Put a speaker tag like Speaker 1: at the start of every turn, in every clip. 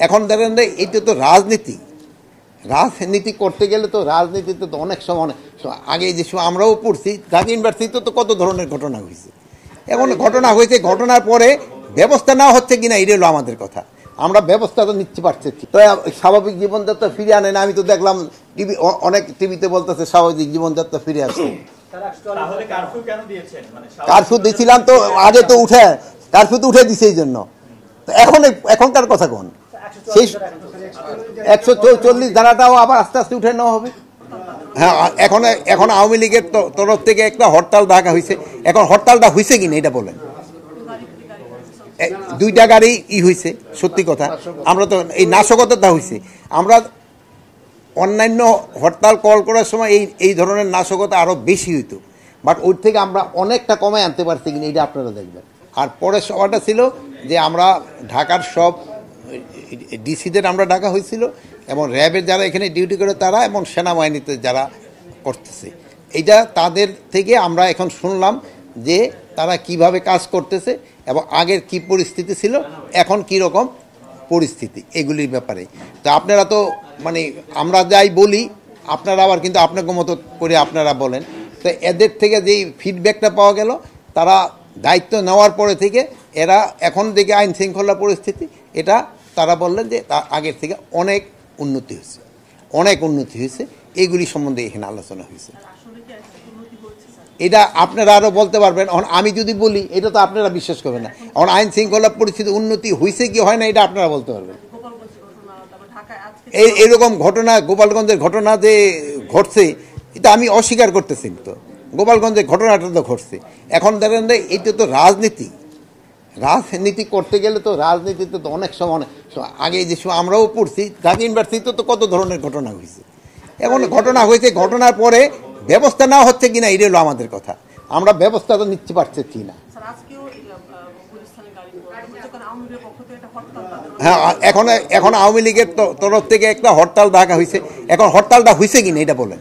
Speaker 1: এখন দেখেন এইটা তো রাজনীতি রাজনীতি করতে গেলে তো রাজনীতিতে তো অনেক সময় আগে যে আমরাও পড়ছি ঢাকা ইউনিভার্সিটিতে তো কত ধরনের ঘটনা হয়েছে। এখন ঘটনা হয়েছে, ঘটনার পরে ব্যবস্থা নেওয়া হচ্ছে কিনা এটা হলো আমাদের কথা। আমরা ব্যবস্থা তো নিতে পারছি, তো স্বাভাবিক জীবনযাত্রা ফিরে আনে না। আমি তো দেখলাম টিভি, অনেক টিভিতে বলতেছে স্বাভাবিক জীবনযাত্রা ফিরে আসছে। কারফিউ দিয়েছিলাম তো আগে, তো কারফিউ তো উঠে দিছে এই জন্য। এখনকার কথা কোন সেই 144 ধারাটাও আবার আস্তে আস্তে উঠে নেওয়া হবে। হ্যাঁ, এখন আওয়ামী লীগের তরফ থেকে একটা হরতাল ডাকা হয়েছে। এখন হরতালটা হয়েছে কিনা এটা বলেন। 2টা গাড়ি হয়েছে, সত্যি কথা। আমরা তো এই নাশকতাটা হয়েছে। আমরা অন্যান্য হরতাল কল করার সময় এই ধরনের নাশকতা আরো বেশি হইতো, বাট ওর থেকে আমরা অনেকটা কমে আনতে পারছি কিনা এটা আপনারা দেখবেন। আর পরের সভাটা ছিল যে আমরা ঢাকার সব ডিসিদের আমরা ডাকা হয়েছিল, এবং র্যাবের যারা এখানে ডিউটি করে তারা, এবং সেনাবাহিনীতে যারা করতেছে, এইটা তাদের থেকে আমরা এখন শুনলাম যে তারা কিভাবে কাজ করতেছে এবং আগের কি পরিস্থিতি ছিল, এখন কি রকম পরিস্থিতি, এগুলির ব্যাপারে। তো আপনারা তো মানে আমরা যাই বলি, আপনারা আবার কিন্তু আপনাকে মতো করে আপনারা বলেন। তো এদের থেকে যেই ফিডব্যাকটা পাওয়া গেল, তারা দায়িত্ব নেওয়ার পরে থেকে এরা এখন দেখে আইন শৃঙ্খলা পরিস্থিতি, এটা তারা বললেন যে আগের থেকে অনেক উন্নতি হয়েছে, অনেক উন্নতি হয়েছে। এইগুলি সম্বন্ধে এখানে আলোচনা হয়েছে। এটা আপনারা আরও বলতে পারবেন। এখন আমি যদি বলি এটা তো আপনারা বিশ্বাস করবেন না। এখন আইন শৃঙ্খলা পরিস্থিতি উন্নতি হয়েছে কি হয় না এটা আপনারা বলতে পারবেন। এইরকম ঘটনা, গোপালগঞ্জের ঘটনা যে ঘটছে, এটা আমি অস্বীকার করতেছি। তো গোপালগঞ্জের ঘটনাটা তো ঘটছে। এখন দেখেন এইটা তো রাজনীতি রাজনীতি করতে গেলে তো রাজনীতিতে তো অনেক সময় আগে যে আমরাও পড়ছি ঢাকা ইউনিভার্সিটিতে তো কত ধরনের ঘটনা হয়েছে। এখন ঘটনা হয়েছে, ঘটনার পরে ব্যবস্থা নেওয়া হচ্ছে কিনা এটা হলো আমাদের কথা। আমরা ব্যবস্থা তো নিতে পারছি না। হ্যাঁ, এখন আওয়ামী লীগের তরফ থেকে একটা হরতাল ডাকা হয়েছে। এখন হরতালটা হয়েছে কিনা এটা বলেন।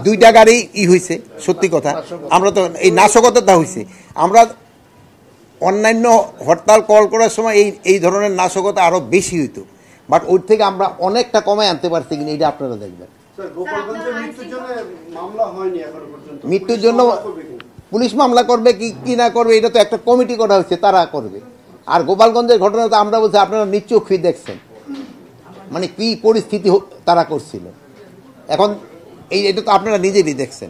Speaker 1: 2টা গাড়ি হয়েছে, সত্যি কথা। আমরা তো এই নাশকতাটা হয়েছে। আমরা অন্যান্য হরতাল কল করার সময় এই ধরনের নাশকতা আরো বেশি হইতো, বাট ওর থেকে আমরা অনেকটা কমে আনতে পারছি কিনা এটা আপনারা দেখবেন। মৃত্যুর জন্য পুলিশ মামলা করবে কি না করবে এটা তো একটা কমিটি করা হয়েছে, তারা করবে। আর গোপালগঞ্জের ঘটনা তো আমরা বলছি আপনারা নিশ্চয়ই দেখছেন, মানে কি পরিস্থিতি তারা করছিল। এখন এটা তো আপনারা নিজেরই দেখছেন।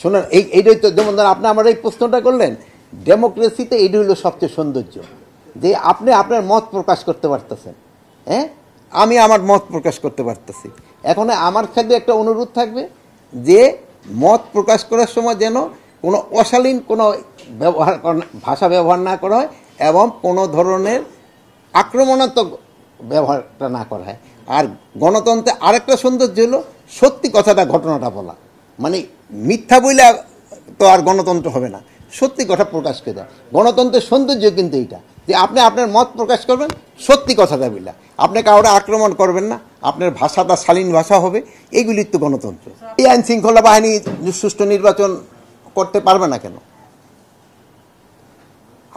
Speaker 1: শোনেন, এইটাই তো, যেমন ধরেন আপনি আমার এই প্রশ্নটা করলেন, ডেমোক্রেসিতে এটি হলো সবচেয়ে সৌন্দর্য, যে আপনি আপনার মত প্রকাশ করতে পারতেছেন। হ্যাঁ, আমি আমার মত প্রকাশ করতে পারতেছি। এখন আমার ক্ষেত্রে একটা অনুরোধ থাকবে যে মত প্রকাশ করার সময় যেন কোনো অশালীন কোনো ভাষা ব্যবহার না করা হয়, এবং কোনো ধরনের আক্রমণাত্মক ব্যবহারটা না করা হয়। আর গণতন্ত্রে আরেকটা সৌন্দর্য হলো সত্যি কথাটা, ঘটনাটা বলা। মানে মিথ্যা বইলে তো আর গণতন্ত্র হবে না, সত্যি কথা প্রকাশ করে দেয়। গণতন্ত্রের সৌন্দর্য কিন্তু এইটা, যে আপনি আপনার মত প্রকাশ করবেন সত্যি কথাটা বললে, আপনি কাউকে আক্রমণ করবেন না, আপনার ভাষাটা শালীন ভাষা হবে। এইগুলির তো গণতন্ত্র। এই আইন শৃঙ্খলা বাহিনী সুষ্ঠু নির্বাচন করতে পারবে না কেন?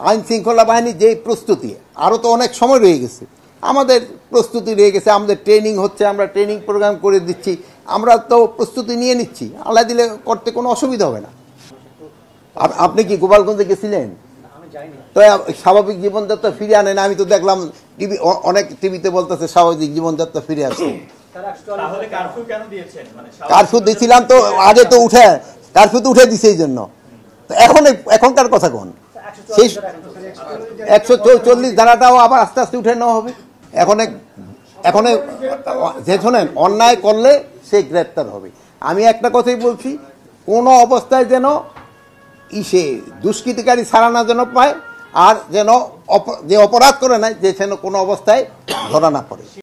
Speaker 1: আইন শৃঙ্খলা বাহিনী যে প্রস্তুতি, আরও তো অনেক সময় রয়ে গেছে, আমাদের প্রস্তুতি রয়ে গেছে, আমাদের ট্রেনিং হচ্ছে, আমরা ট্রেনিং প্রোগ্রাম করে দিচ্ছি, আমরা তো প্রস্তুতি নিয়ে নিচ্ছি। আল্লাহ দিলে করতে কোনো অসুবিধা হবে না। আপনি কি গোপালগঞ্জে গেছিলেন? তো স্বাভাবিক জীবনযাত্রা ফিরে আনে না। আমি তো দেখলাম টিভি, অনেক টিভিতে বলতেছে স্বাভাবিক জীবনযাত্রা ফিরে আসছে। কারফিউ দিয়েছিলাম তো আগে, তো কারফিউ তো উঠে দিছে এই জন্য। তো এখনকার কথা কোন সেই 144 ধারাটাও আবার আস্তে আস্তে উঠে নেওয়া হবে। এখন যে শোনেন, অন্যায় করলে সে গ্রেপ্তার হবে। আমি একটা কথাই বলছি, কোনো অবস্থায় যেন সে দুষ্কৃতিকারী ছাড়া না যেন পায়, আর যেন যে অপরাধ করে নাই যে যেন কোনো অবস্থায় ধরা না পড়ে।